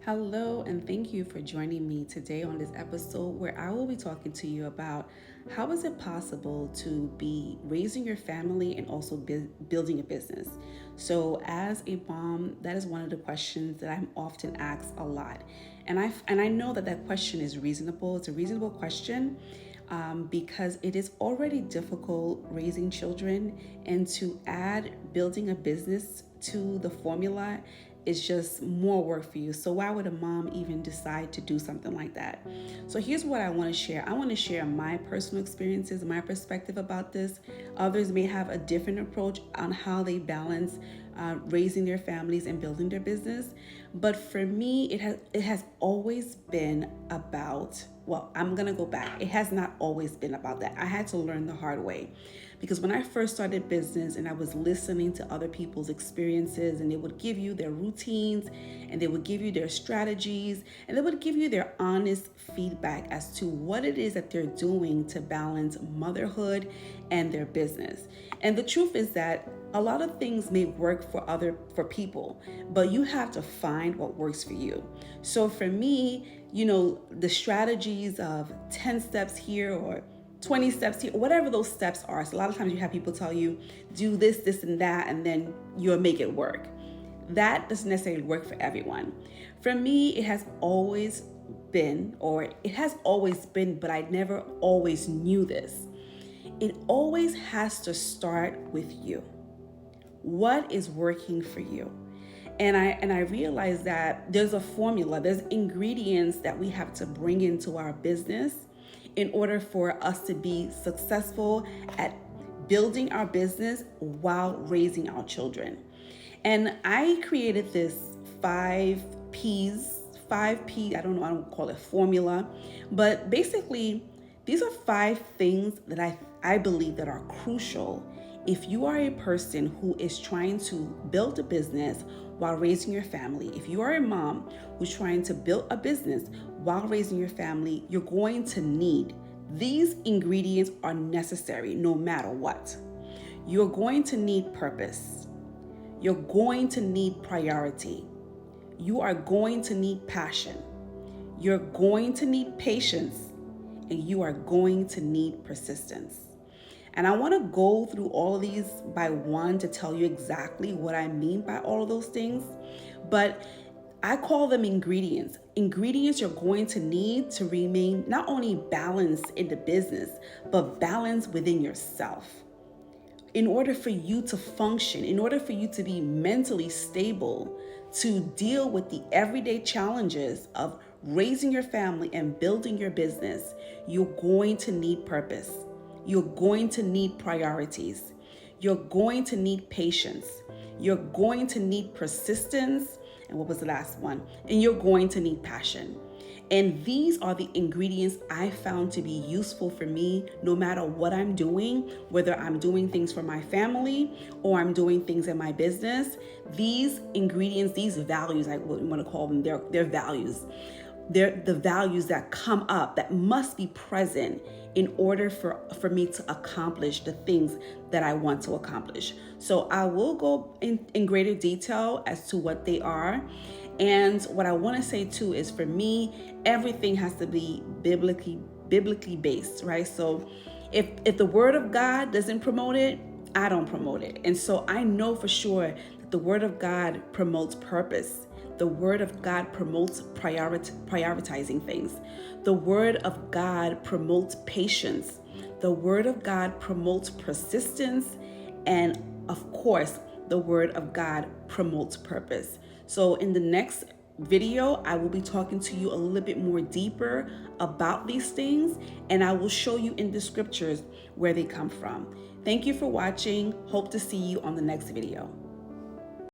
Hello, and thank you for joining me today on this episode where I will be talking to you about how is it possible to be raising your family and also building a business. So, as a mom, that is one of the questions that I'm often asked a lot, and I know that that question is reasonable. It's a reasonable question. Because it is already difficult raising children, and to add building a business to the formula is just more work for you. So why would a mom even decide to do something like that? So here's what I want to share. I want to share my personal experiences, my perspective about this. Others may have a different approach on how they balance raising their families and building their business. But for me, it has always been about, well, I'm gonna go back. It has not always been about that. I had to learn the hard way. Because when I first started business and I was listening to other people's experiences, and they would give you their routines and they would give you their strategies and they would give you their honest feedback as to what it is that they're doing to balance motherhood and their business. And the truth is that a lot of things may work for people, but you have to find what works for you. So for me, the strategies of 10 steps here or 20 steps here, whatever those steps are. So a lot of times you have people tell you, do this, and that, and then you'll make it work. That doesn't necessarily work for everyone. For me, it has always been, but I never always knew this. It always has to start with you. What is working for you? And I realized that there's a formula, there's ingredients that we have to bring into our business in order for us to be successful at building our business while raising our children. And I created this 5 P's, 5P, I don't call it formula, but basically these are 5 things that I believe that are crucial if you are a person who is trying to build a business while raising your family. If you are a mom who's trying to build a business while raising your family, you're going to need these ingredients. Are necessary no matter what. You're going to need purpose. You're going to need priority. You are going to need passion. You're going to need patience, and you are going to need persistence. And I want to go through all of these by one to tell you exactly what I mean by all of those things. But I call them ingredients. Ingredients you're going to need to remain not only balanced in the business, but balanced within yourself. In order for you to function, in order for you to be mentally stable, to deal with the everyday challenges of raising your family and building your business, you're going to need purpose. You're going to need priorities. You're going to need patience. You're going to need persistence. And what was the last one? And you're going to need passion. And these are the ingredients I found to be useful for me no matter what I'm doing, whether I'm doing things for my family or I'm doing things in my business. These ingredients, these values, I want to call them, they're values. They're the values that come up, that must be present in order for me to accomplish the things that I want to accomplish. So I will go in greater detail as to what they are. And what I want to say too is, for me, everything has to be biblically based, right? So if the word of God doesn't promote it, I don't promote it. And so I know for sure that the word of God promotes purpose. The word of God promotes prioritizing things. The word of God promotes patience. The word of God promotes persistence. And of course, the word of God promotes purpose. So in the next video, I will be talking to you a little bit more deeper about these things, and I will show you in the scriptures where they come from. Thank you for watching. Hope to see you on the next video.